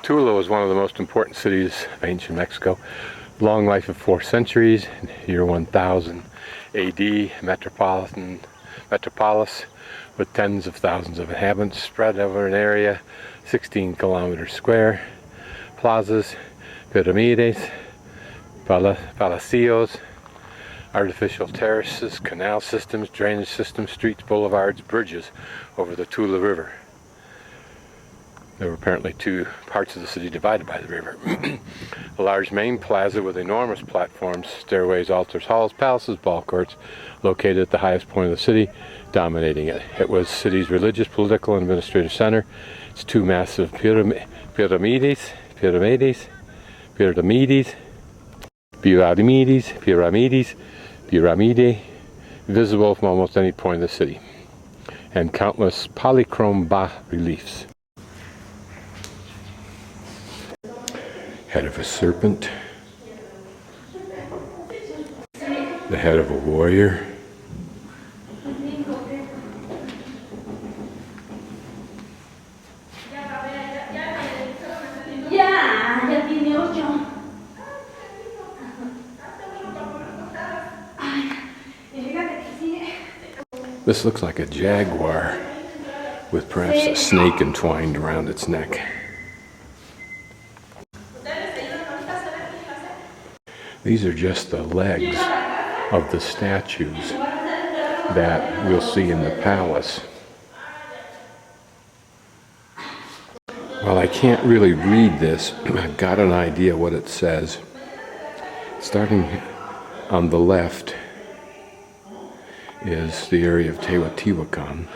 TULA was one of the most important cities of ancient Mexico. Long life of 4 centuries, year 1000 AD, metropolis with tens of thousands of inhabitants spread over an area 16 kilometers square. Plazas, pyramides, palacios, artificial terraces, canal systems, drainage systems, streets, boulevards, bridges over the Tula River. There were apparently 2 parts of the city divided by the river. A large main plaza with enormous platforms, stairways, altars, halls, palaces, ball courts, located at the highest point of the city, dominating it. It was the city's religious, political, and administrative center. Its 2 massive pyramides, visible from almost any point of the city, and countless polychrome bas-reliefs. Head of a serpent, the head of a warrior, this looks like a jaguar with perhaps a snake entwined around its neck. These are just the legs of the statues that we'll see in the palace. Well, I can't really read this. I've got an idea what it says. Starting on the left is the area of Teotihuacan,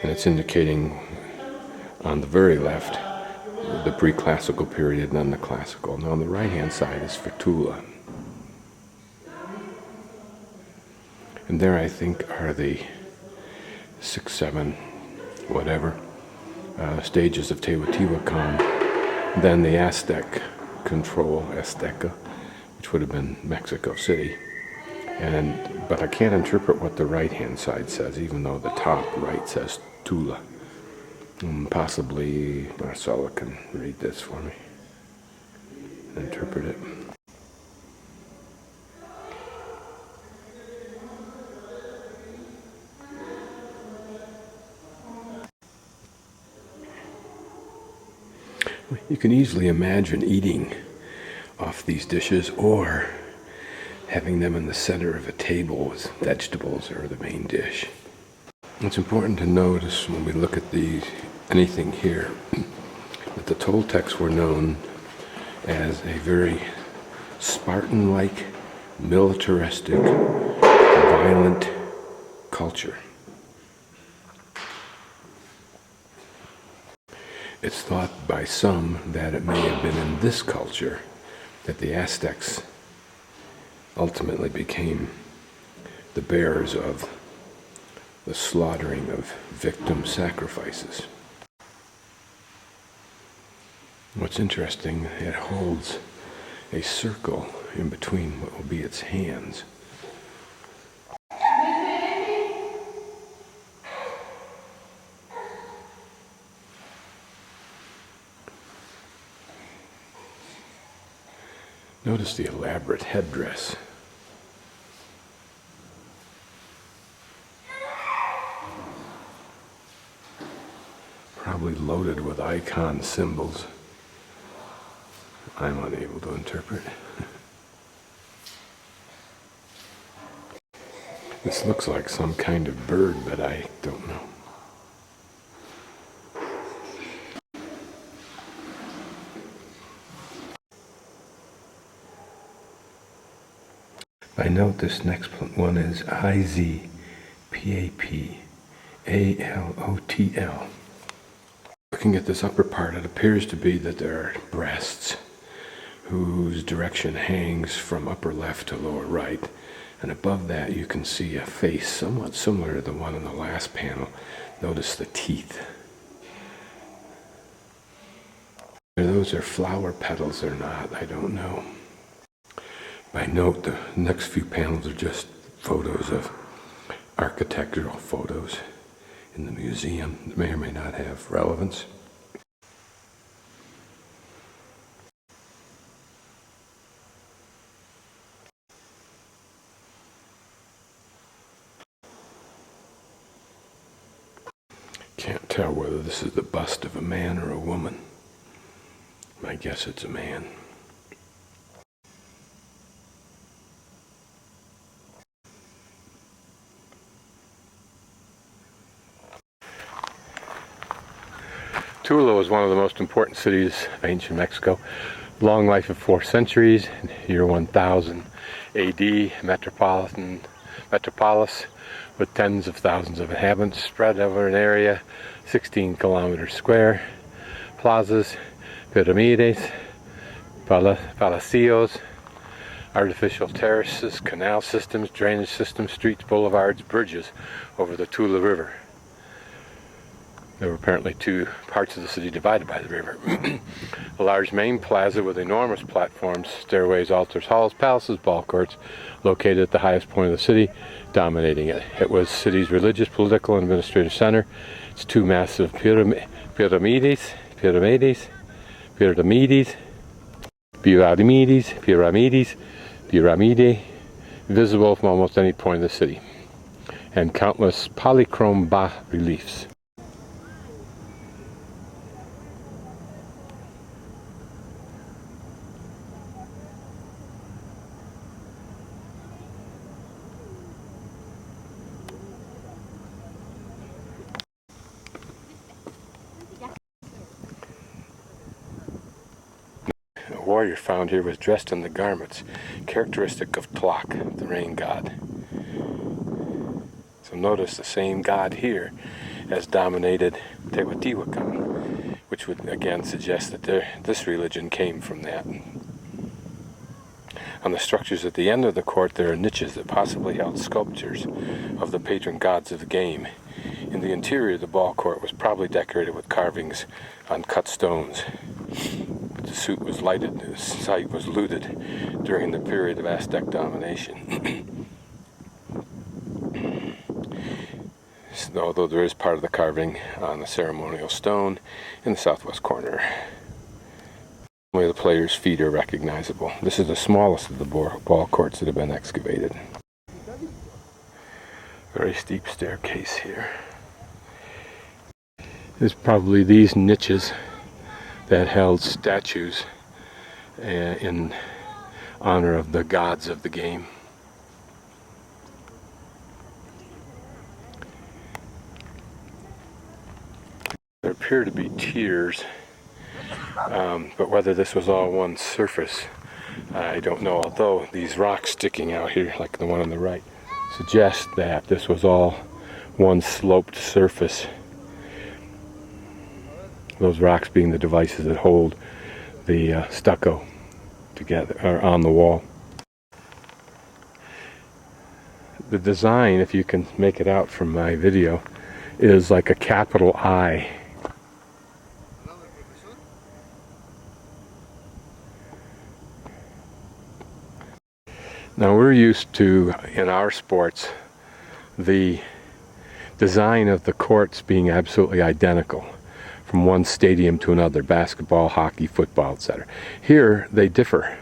and it's indicating on the very left the pre-classical period and then the classical. Now on the right-hand side is for Tula. And there I think are the 6, 7, whatever, stages of Teotihuacan. Then the Aztec control, Azteca, which would have been Mexico City. But I can't interpret what the right-hand side says, even though the top right says Tula. Possibly Marcella can read this for me and interpret it. You can easily imagine eating off these dishes or having them in the center of a table with vegetables or the main dish. It's important to notice when we look at anything here that the Toltecs were known as a very Spartan-like, militaristic, violent culture. It's thought by some that it may have been in this culture that the Aztecs ultimately became the bearers of the slaughtering of victim sacrifices. What's interesting, it holds a circle in between what will be its hands. Notice the elaborate headdress. Probably loaded with icon symbols I'm unable to interpret. This looks like some kind of bird, but I don't know. I note this next one is IZPAPALOTL. Looking at this upper part, it appears to be that there are breasts whose direction hangs from upper left to lower right. And above that you can see a face somewhat similar to the one in the last panel. Notice the teeth. Whether those are flower petals or not, I don't know. By note, the next few panels are just photos of architectural photos in the museum that may or may not have relevance. Can't tell whether this is the bust of a man or a woman. I guess it's a man. Tula was one of the most important cities of ancient Mexico. Long life of 4 centuries, year 1000 AD, metropolis with tens of thousands of inhabitants spread over an area 16 kilometers square. Plazas, pyramides, palacios, artificial terraces, canal systems, drainage systems, streets, boulevards, bridges over the Tula River. There were apparently 2 parts of the city divided by the river. A large main plaza with enormous platforms, stairways, altars, halls, palaces, ball courts, located at the highest point of the city, dominating it. It was the city's religious, political, and administrative center. Its 2 massive pyramides, visible from almost any point of the city, and countless polychrome bas-reliefs. A warrior found here was dressed in the garments characteristic of Tlaloc, the rain god. So notice the same god here as dominated Teotihuacan, which would again suggest that this religion came from that. On the structures at the end of the court there are niches that possibly held sculptures of the patron gods of the game. In the interior the ball court was probably decorated with carvings on cut stones. The site was looted during the period of Aztec domination. Although there is part of the carving on the ceremonial stone in the southwest corner. Only the players' feet are recognizable. This is the smallest of the ball courts that have been excavated. Very steep staircase here. There's probably these niches that held statues in honor of the gods of the game. There appear to be tiers, but whether this was all one surface, I don't know. Although these rocks sticking out here, like the one on the right, suggest that this was all one sloped surface. Those rocks being the devices that hold the stucco together or on the wall. The design, if you can make it out from my video, is like a capital I. Now we're used to, in our sports, the design of the courts being absolutely identical from one stadium to another, basketball, hockey, football, etc. Here they differ.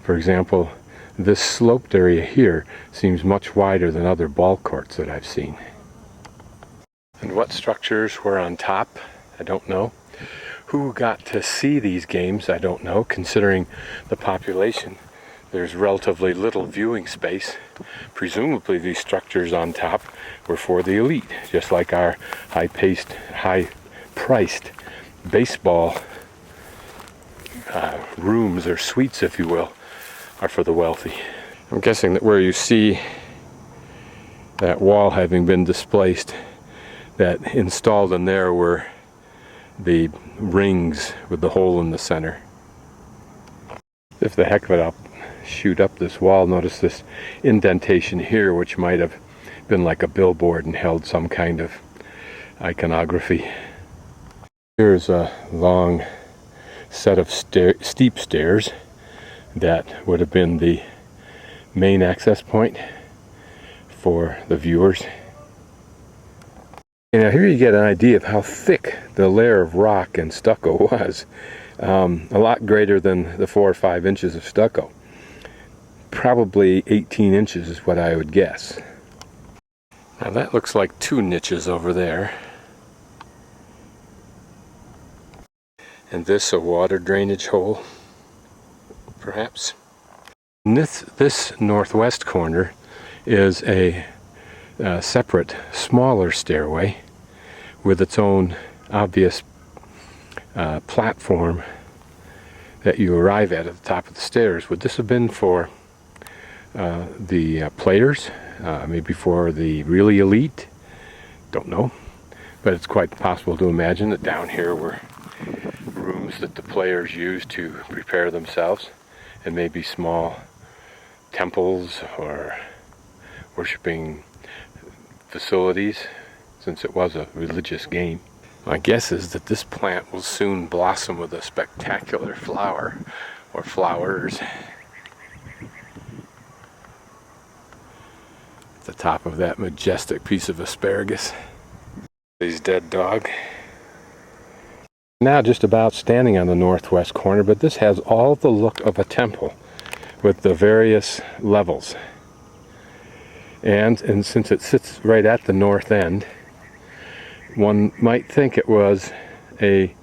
For example, this sloped area here seems much wider than other ball courts that I've seen. And what structures were on top, I don't know. Who got to see these games, I don't know, considering the population. There's relatively little viewing space. Presumably these structures on top were for the elite, just like our high-priced baseball rooms or suites, if you will, are for the wealthy. I'm guessing that where you see that wall having been displaced, that installed in there were the rings with the hole in the center. If the heck of it, I'll shoot up this wall. Notice this indentation here, which might have been like a billboard and held some kind of iconography. Here's a long set of steep stairs that would have been the main access point for the viewers. And now here you get an idea of how thick the layer of rock and stucco was. A lot greater than the 4 or 5 inches of stucco. Probably 18 inches is what I would guess. Now that looks like 2 niches over there. And this a water drainage hole, perhaps. And this northwest corner is a separate, smaller stairway with its own obvious platform that you arrive at the top of the stairs. Would this have been for the players? Maybe for the really elite? Don't know. But it's quite possible to imagine that down here were rooms that the players used to prepare themselves, and maybe small temples or worshiping facilities, since it was a religious game. My guess is that this plant will soon blossom with a spectacular flower, or flowers, at the top of that majestic piece of asparagus. He's dead dog. Now just about standing on the northwest corner, but this has all the look of a temple with the various levels. And since it sits right at the north end, one might think it was a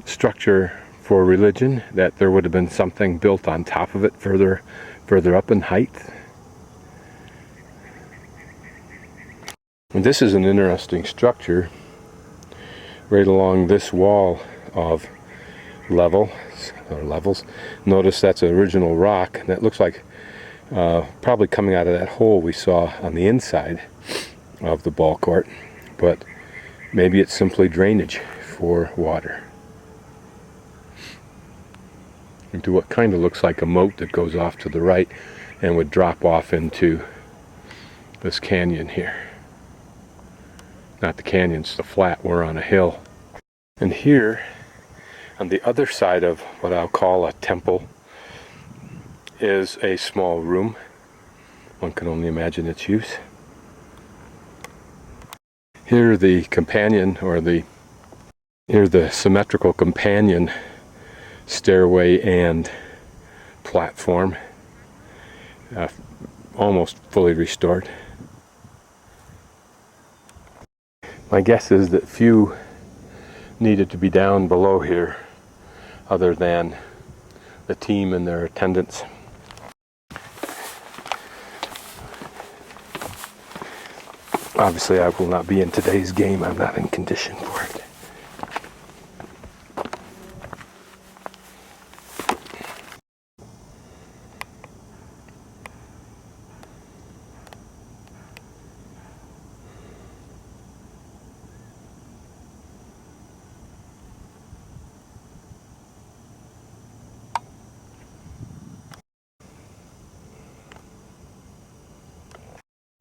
structure for religion, that there would have been something built on top of it further up in height. And this is an interesting structure right along this wall of levels. Notice that's an original rock, and that looks like probably coming out of that hole we saw on the inside of the ball court, but maybe it's simply drainage for water into what kind of looks like a moat that goes off to the right and would drop off into this canyon here. Not the canyon, it's the flat. We're on a hill. And here, on the other side of what I'll call a temple, is a small room. One can only imagine its use. Here the companion, or the symmetrical companion stairway and platform, almost fully restored. My guess is that few needed to be down below here other than the team and their attendants. Obviously I will not be in today's game. I'm not in condition for it.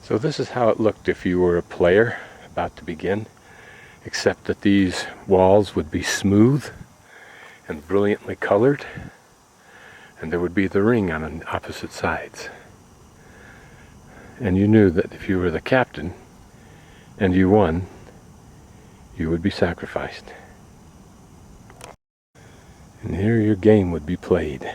So this is how it looked if you were a player about to begin, except that these walls would be smooth and brilliantly colored, and there would be the ring on opposite sides. And you knew that if you were the captain and you won, you would be sacrificed. And here your game would be played.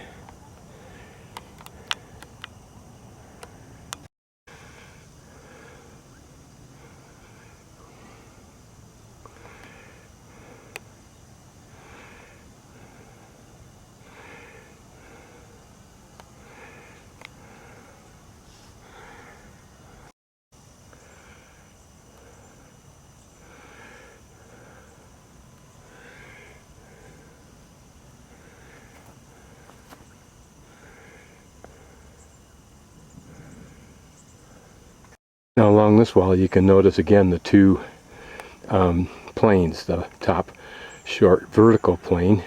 Now along this wall you can notice again the two planes, the top short vertical plane,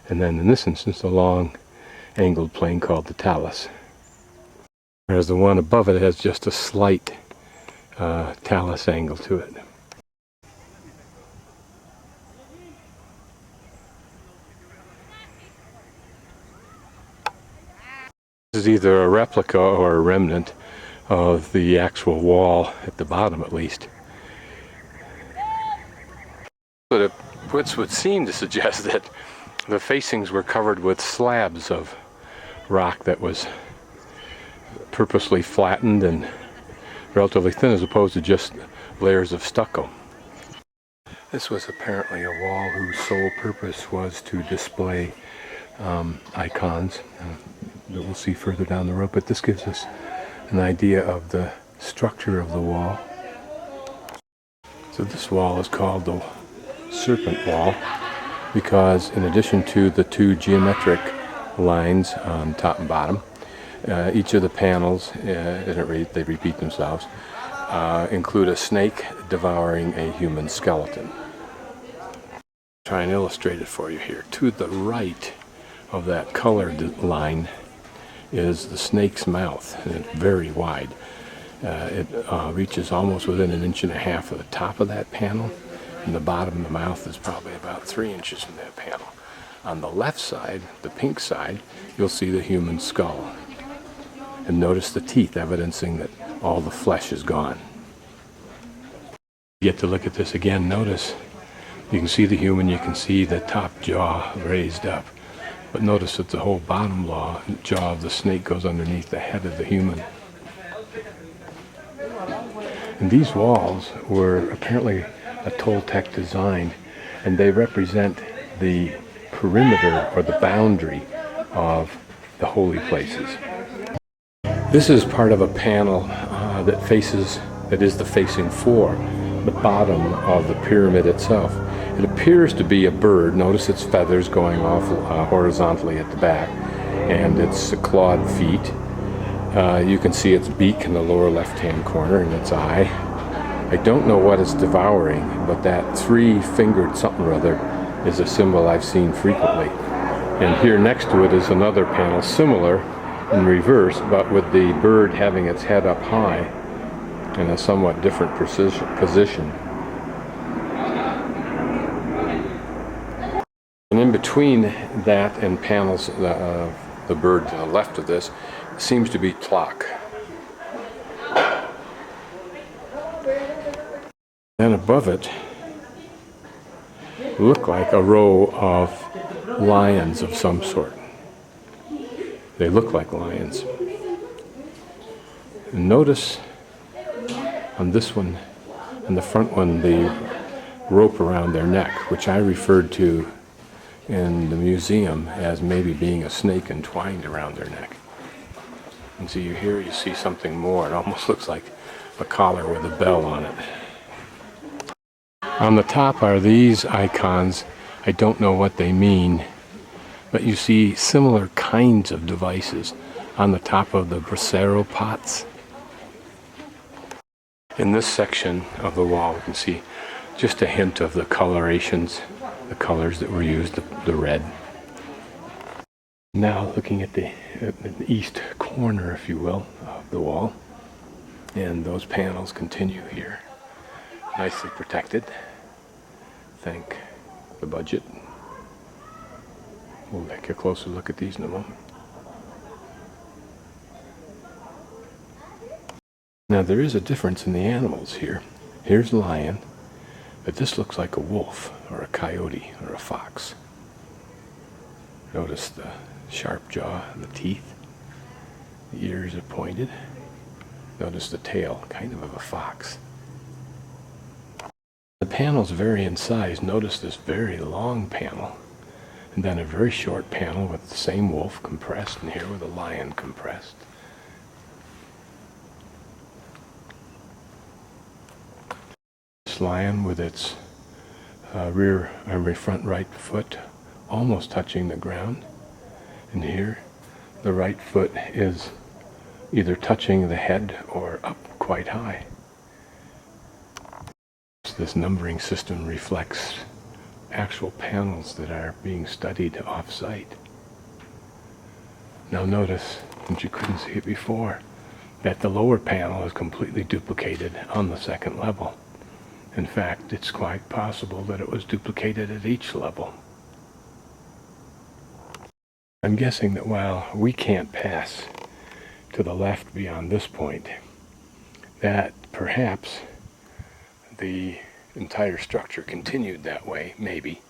and then in this instance a long angled plane called the talus. Whereas the one above it has just a slight talus angle to it. This is either a replica or a remnant of the actual wall at the bottom, at least. But it would seem to suggest that the facings were covered with slabs of rock that was purposely flattened and relatively thin, as opposed to just layers of stucco. This was apparently a wall whose sole purpose was to display icons that we'll see further down the road, but this gives us an idea of the structure of the wall. So this wall is called the Serpent Wall because in addition to the two geometric lines on top and bottom, each of the panels, they repeat themselves, include a snake devouring a human skeleton. Try and illustrate it for you here. To the right of that colored line is the snake's mouth, and it's very wide. It reaches almost within 1.5 inches of the top of that panel, and the bottom of the mouth is probably about 3 inches from that panel. On the left side, the pink side, you'll see the human skull. And notice the teeth, evidencing that all the flesh is gone. You get to look at this again, notice you can see the human, you can see the top jaw raised up. But notice that the whole bottom jaw of the snake goes underneath the head of the human. And these walls were apparently a Toltec design, and they represent the perimeter or the boundary of the holy places. This is part of a panel that is the facing for the bottom of the pyramid itself. It appears to be a bird. Notice its feathers going off horizontally at the back, and its clawed feet. You can see its beak in the lower left-hand corner and its eye. I don't know what it's devouring, but that three-fingered something or other is a symbol I've seen frequently. And here next to it is another panel similar in reverse, but with the bird having its head up high in a somewhat different position. And in between that and panels, the bird to the left of this seems to be Tlaloc. Then above it look like a row of lions of some sort. They look like lions. And notice on this one, and the front one, the rope around their neck, which I referred to in the museum as maybe being a snake entwined around their neck. And so here you see something more. It almost looks like a collar with a bell on it. On the top are these icons. I don't know what they mean, but you see similar kinds of devices on the top of the bracero pots. In this section of the wall, we can see just a hint of the colorations, the colors that were used, the red. Now looking at the east corner, if you will, of the wall, and those panels continue here, nicely protected. Thank the budget. We'll take a closer look at these in a moment. Now there is a difference in the animals here. Here's a lion, but this looks like a wolf or a coyote or a fox. Notice the sharp jaw and the teeth. The ears are pointed. Notice the tail, kind of a fox. The panels vary in size. Notice this very long panel, and then a very short panel with the same wolf compressed, and here with a lion compressed. This lion with its front right foot almost touching the ground, and here the right foot is either touching the head or up quite high. This numbering system reflects actual panels that are being studied off-site. Now notice, since you couldn't see it before, that the lower panel is completely duplicated on the second level. In fact, it's quite possible that it was duplicated at each level. I'm guessing that while we can't pass to the left beyond this point, that perhaps the entire structure continued that way, maybe.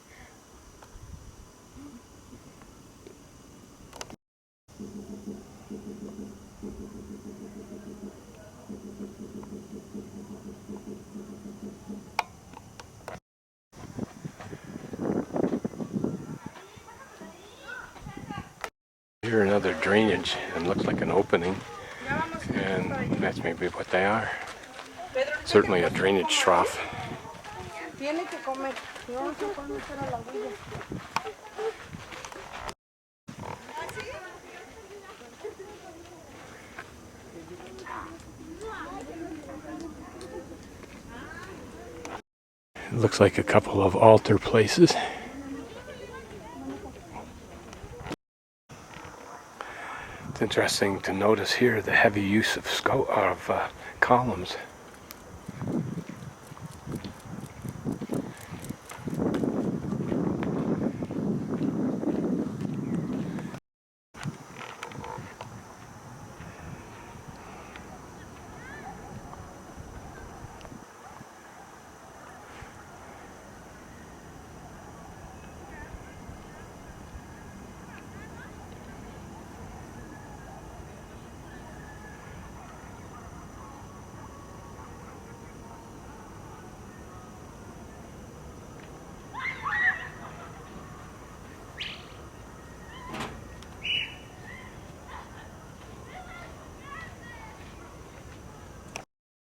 Here another drainage, and looks like an opening, and that's maybe what they are. Certainly a drainage trough. It looks like a couple of altar places. It's interesting to notice here the heavy use of columns.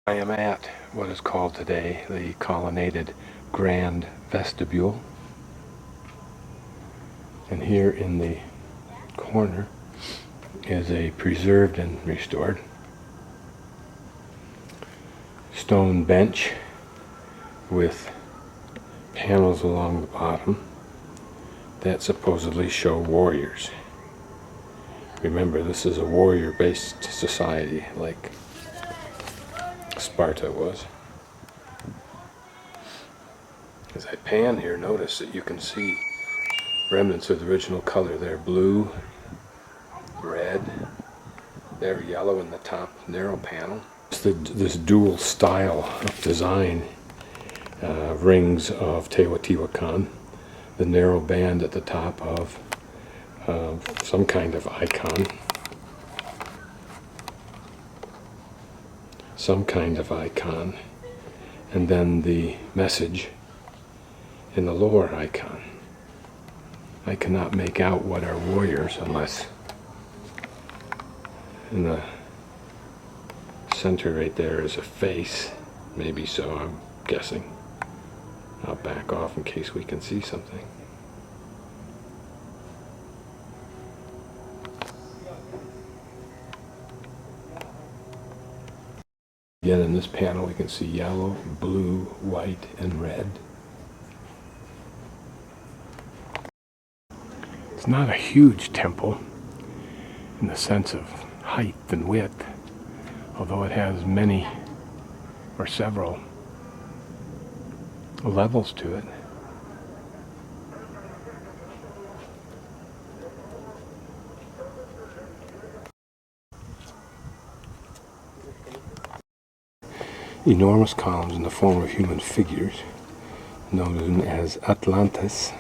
I am at what is called today the colonnaded grand vestibule, and here in the corner is a preserved and restored stone bench with panels along the bottom that supposedly show warriors. Remember, this is a warrior-based society like Sparta was. As I pan here, notice that you can see remnants of the original color there. Blue, red, there yellow in the top narrow panel. This dual style of design, rings of Teotihuacan, the narrow band at the top of some kind of icon. And then the message in the lower icon. I cannot make out what are warriors unless in the center right there is a face. Maybe so, I'm guessing. I'll back off in case we can see something. Again, in this panel we can see yellow, blue, white, and red. It's not a huge temple in the sense of height and width, although it has many or several levels to it. Enormous columns in the form of human figures, known as Atlantes,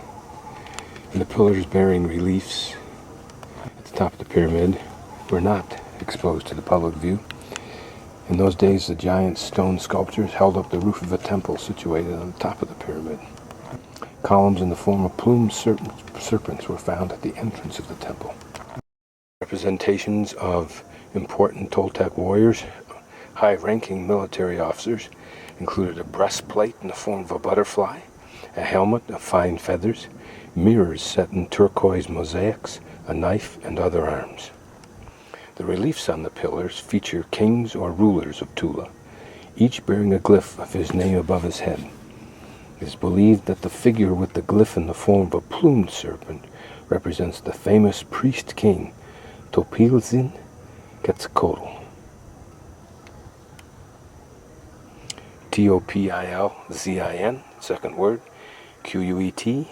and the pillars bearing reliefs at the top of the pyramid were not exposed to the public view. In those days, the giant stone sculptures held up the roof of a temple situated on the top of the pyramid. Columns in the form of plumed serpents were found at the entrance of the temple. Representations of important Toltec warriors, high-ranking military officers, included a breastplate in the form of a butterfly, a helmet of fine feathers, mirrors set in turquoise mosaics, a knife, and other arms. The reliefs on the pillars feature kings or rulers of Tula, each bearing a glyph of his name above his head. It is believed that the figure with the glyph in the form of a plumed serpent represents the famous priest-king Topilzin Quetzalcoatl. Topilzin, second word, Quetzalcoatl.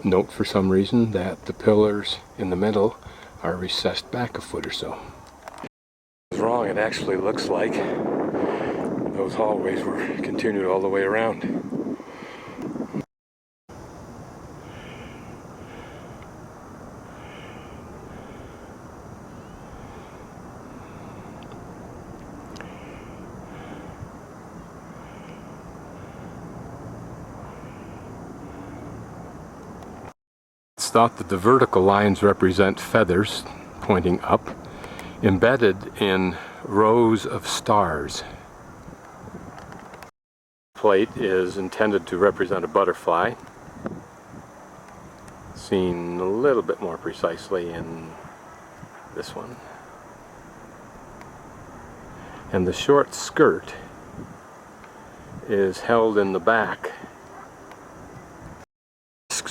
Note for some reason that the pillars in the middle are recessed back a foot or so. I was wrong, it actually looks like those hallways were continued all the way around. thought that the vertical lines represent feathers pointing up, embedded in rows of stars. The plate is intended to represent a butterfly, seen a little bit more precisely in this one. And the short skirt is held in the back,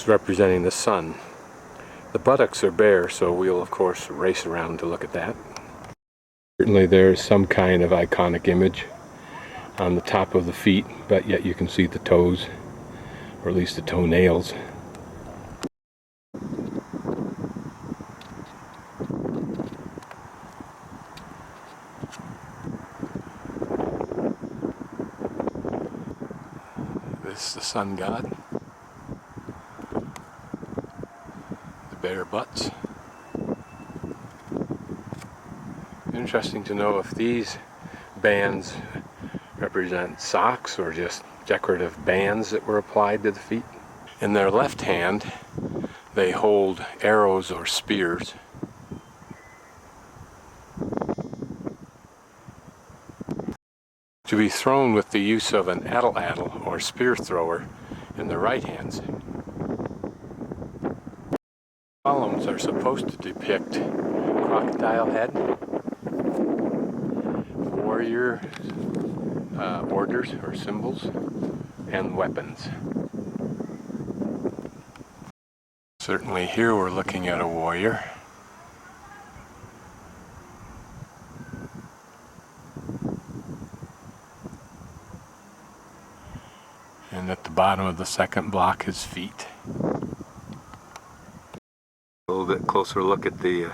representing the sun. The buttocks are bare, so we'll of course race around to look at that. Certainly there's some kind of iconic image on the top of the feet, but yet you can see the toes, or at least the toenails. This is the sun god. The bare butts. Interesting to know if these bands represent socks or just decorative bands that were applied to the feet. In their left hand, they hold arrows or spears. To be thrown with the use of an addle or spear thrower in their right hands. Columns are supposed to depict crocodile head, warrior orders or symbols, and weapons. Certainly here we're looking at a warrior. And at the bottom of the second block, his feet. A little bit closer look at the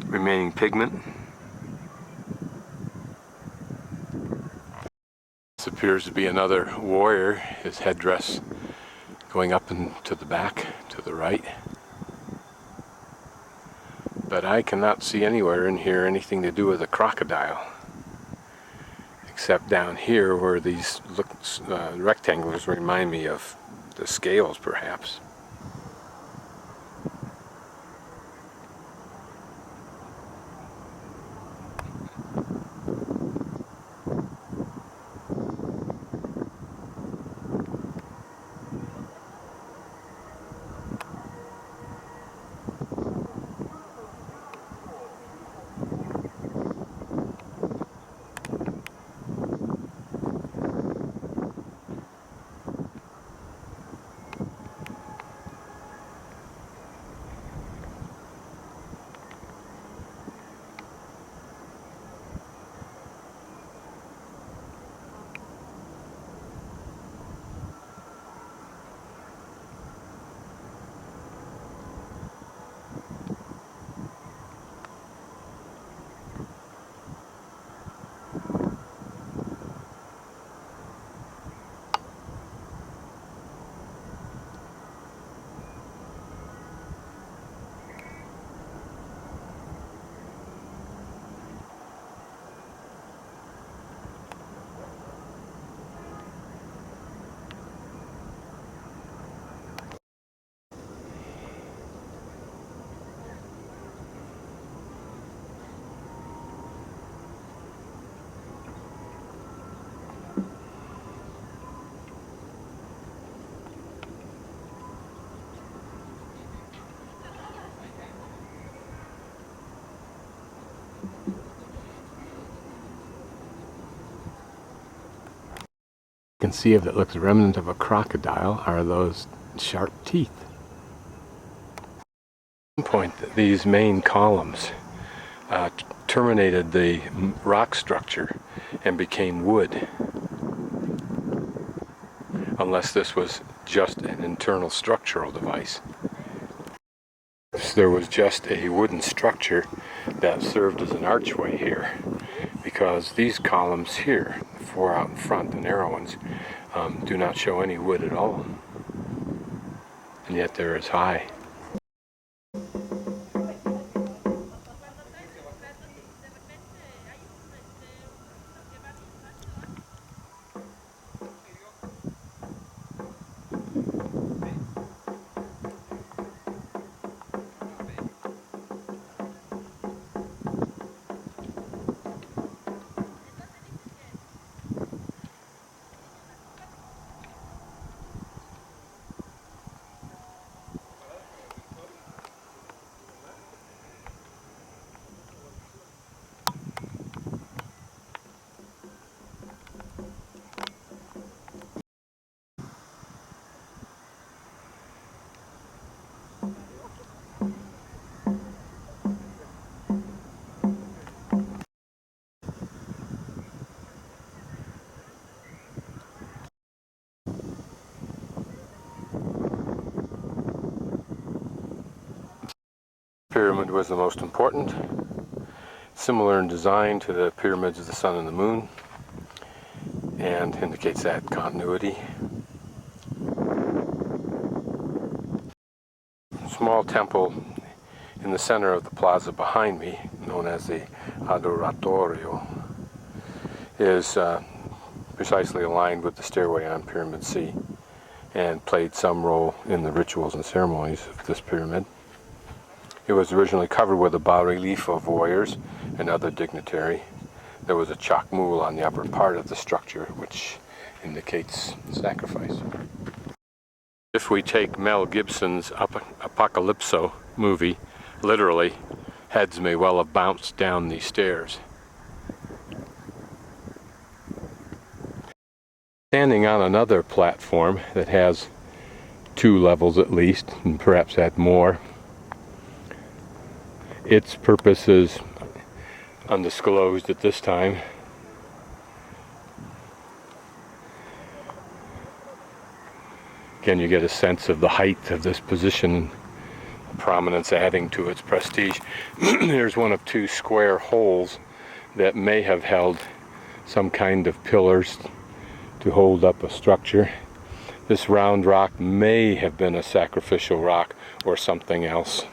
remaining pigment. This appears to be another warrior, his headdress going up and to the back, to the right. But I cannot see anywhere in here anything to do with a crocodile, except down here where these rectangles remind me of the scales, perhaps. You can see if it looks remnant of a crocodile are those sharp teeth. At one point, these main columns terminated the rock structure and became wood, unless this was just an internal structural device. There was just a wooden structure that served as an archway here, because these columns here, the four out in front, the narrow ones, do not show any wood at all, and yet they're as high. pyramid was the most important, similar in design to the pyramids of the Sun and the Moon, and indicates that continuity. Small temple in the center of the plaza behind me, known as the Adoratorio, is precisely aligned with the stairway on Pyramid C and played some role in the rituals and ceremonies of this pyramid. It was originally covered with a bas-relief of warriors and other dignitary. There was a chakmul on the upper part of the structure, which indicates sacrifice. If we take Mel Gibson's Apocalypso movie literally, heads may well have bounced down these stairs. Standing on another platform that has 2 levels at least, and perhaps had more. Its purpose is undisclosed at this time. Again, you get a sense of the height of this position, prominence adding to its prestige. Here's one of 2 square holes that may have held some kind of pillars to hold up a structure. This round rock may have been a sacrificial rock or something else.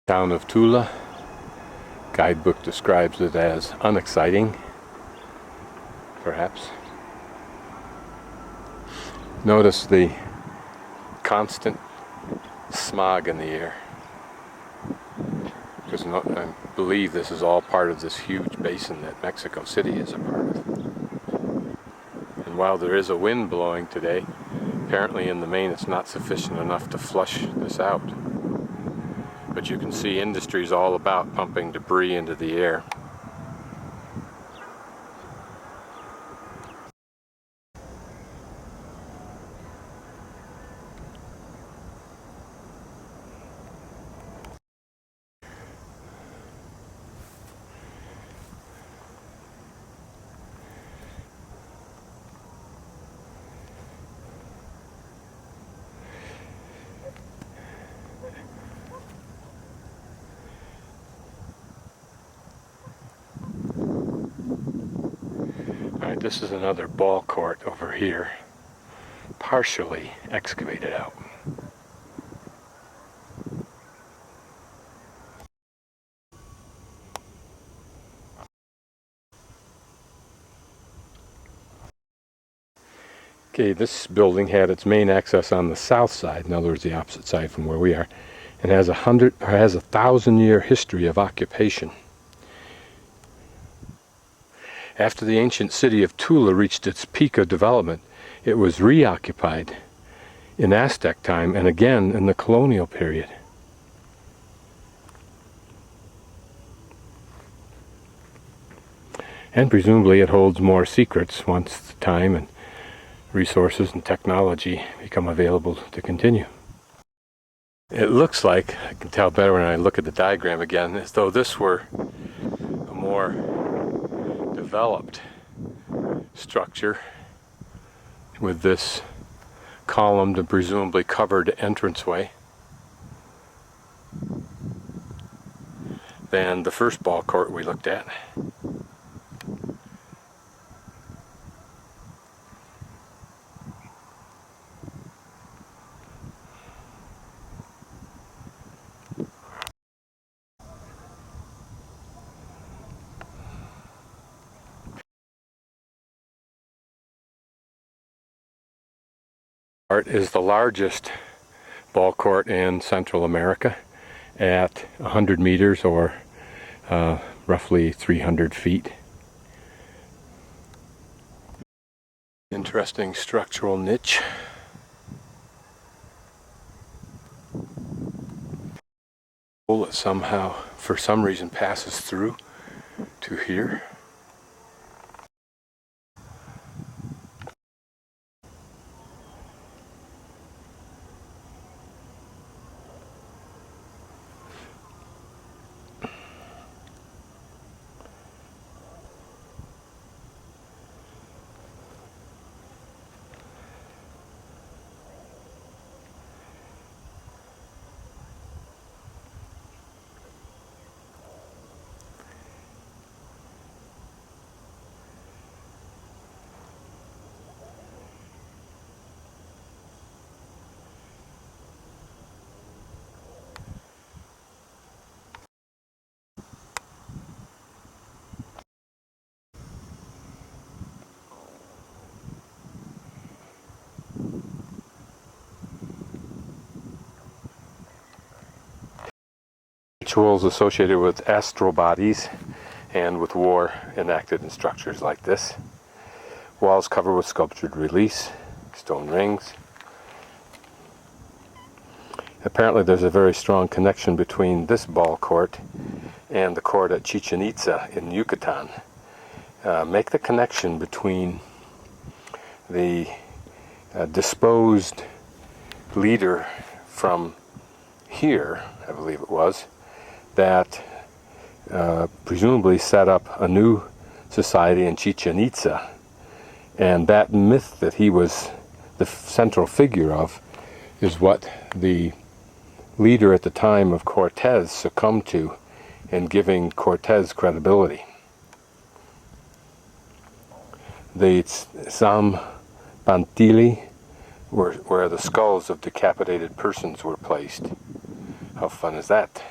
Town of TULA. Guidebook describes it as unexciting, perhaps. Notice the constant smog in the air. Because I believe this is all part of this huge basin that Mexico City is a part of. And while there is a wind blowing today, apparently in the main it's not sufficient enough to flush this out. But you can see industries all about pumping debris into the air. Alright, this is another ball court over here, partially excavated out. Okay, this building had its main access on the south side, in other words the opposite side from where we are, and has a 1,000-year history of occupation. After the ancient city of Tula reached its peak of development, it was reoccupied in Aztec time and again in the colonial period. And presumably it holds more secrets once the time and resources and technology become available to continue. It looks like, I can tell better when I look at the diagram again, as though this were a more developed structure with this columned and presumably covered entranceway than the first ball court we looked at. Is the largest ball court in Central America at 100 meters or roughly 300 feet. Interesting structural niche. that somehow, for some reason, passes through to here. Rituals associated with astral bodies and with war enacted in structures like this. Walls covered with sculptured reliefs, stone rings. Apparently there's a very strong connection between this ball court and the court at Chichen Itza in Yucatan. Make the connection between the disposed leader from here, I believe it was, that presumably set up a new society in Chichen Itza, and that myth that he was the central figure of is what the leader at the time of Cortez succumbed to in giving Cortez credibility. The Tzampantilli were where the skulls of decapitated persons were placed. How fun is that?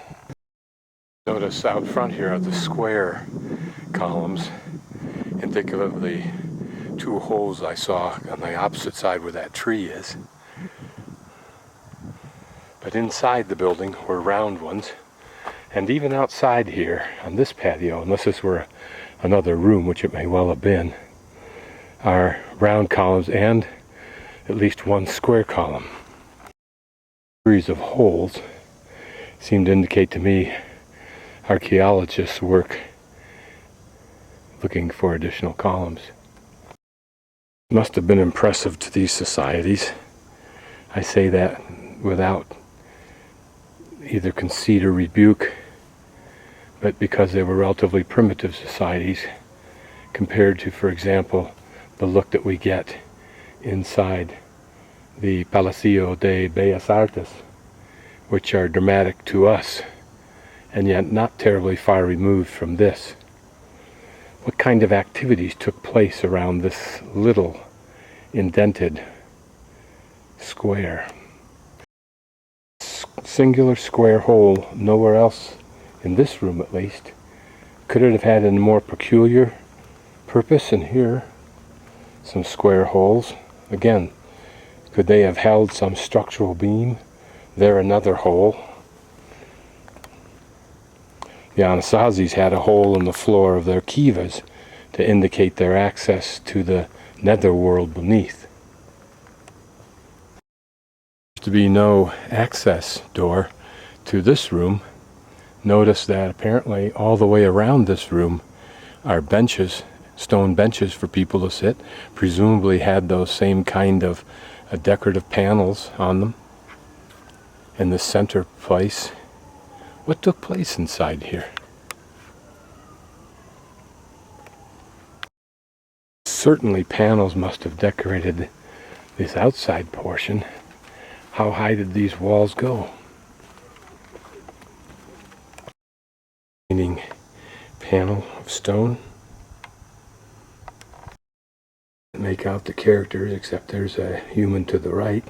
Notice out front here are the square columns, indicative of the two holes I saw on the opposite side where that tree is. But inside the building were round ones, and even outside here on this patio, unless this were another room, which it may well have been, are round columns and at least one square column. A series of holes seem to indicate to me archaeologists work looking for additional columns. It must have been impressive to these societies. I say that without either conceit or rebuke, but because they were relatively primitive societies compared to, for example, the look that we get inside the Palacio de Bellas Artes, which are dramatic to us, and yet not terribly far removed from this. What kind of activities took place around this little indented square? Singular square hole, nowhere else in this room at least. Could it have had a more peculiar purpose? And here, some square holes. Again, could they have held some structural beam? There another hole. The Anasazis had a hole in the floor of their kivas to indicate their access to the netherworld beneath. There to be no access door to this room. Notice that apparently all the way around this room are benches, stone benches for people to sit, presumably had those same kind of decorative panels on them. In the center place, what took place inside here? Certainly panels must have decorated this outside portion. How high did these walls go? Meaning panel of stone. Make out the characters, except there's a human to the right.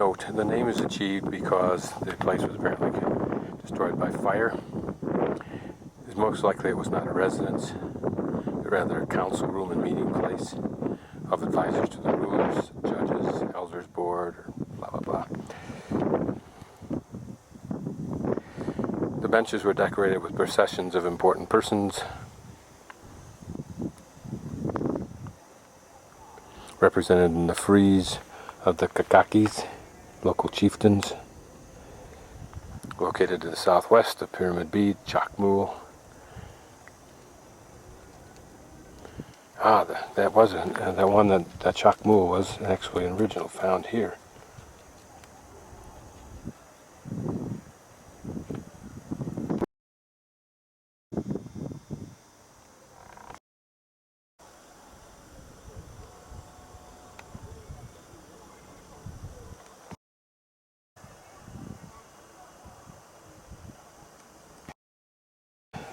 Note, the name is achieved because the place was apparently destroyed by fire. It's most likely it was not a residence, but rather a council room and meeting place of advisors to the rulers, judges, elders board, or blah blah blah. The benches were decorated with processions of important persons, represented in the frieze of the Kakakis, local chieftains. Located to the southwest, the pyramid bead, Chakmul. That wasn't that one that Chakmul was actually an original found here.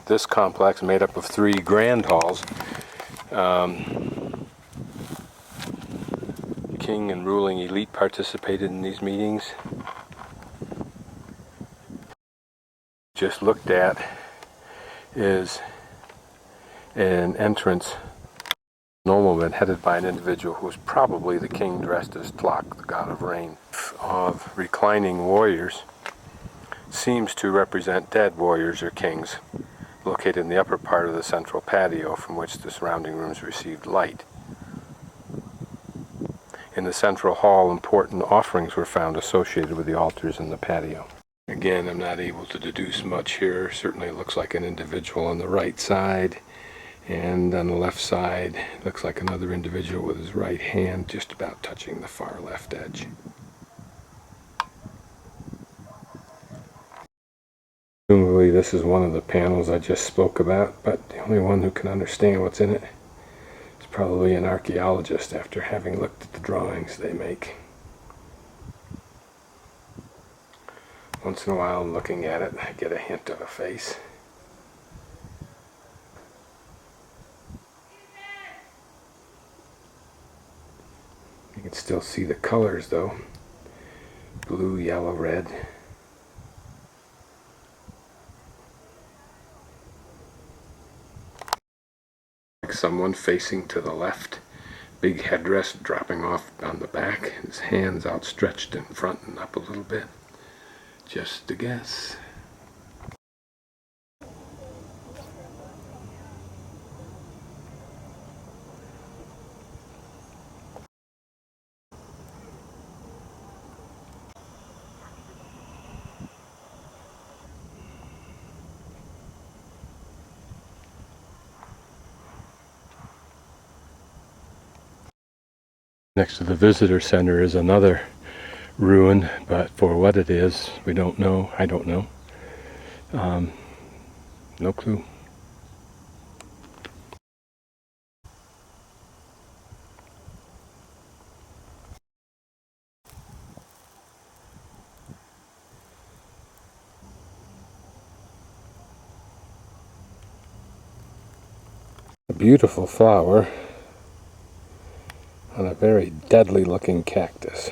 This complex made up of 3 grand halls. King and ruling elite participated in these meetings. Just looked at is an entrance nobleman headed by an individual who was probably the king dressed as Tlak, the god of rain. Of reclining warriors seems to represent dead warriors or kings, located in the upper part of the central patio from which the surrounding rooms received light. In the central hall, important offerings were found associated with the altars in the patio. Again, I'm not able to deduce much here. Certainly it looks like an individual on the right side, and on the left side it looks like another individual with his right hand just about touching the far left edge. Presumably this is one of the panels I just spoke about, but the only one who can understand what's in it is probably an archaeologist after having looked at the drawings they make. Once in a while, looking at it, I get a hint of a face. You can still see the colors though. Blue, yellow, red. Like someone facing to the left. Big headdress dropping off on the back. His hands outstretched in front and up a little bit. Just a guess. Next to the visitor center is another ruin, but for what it is, we don't know. I don't know. No clue. A beautiful flower on a very deadly looking cactus.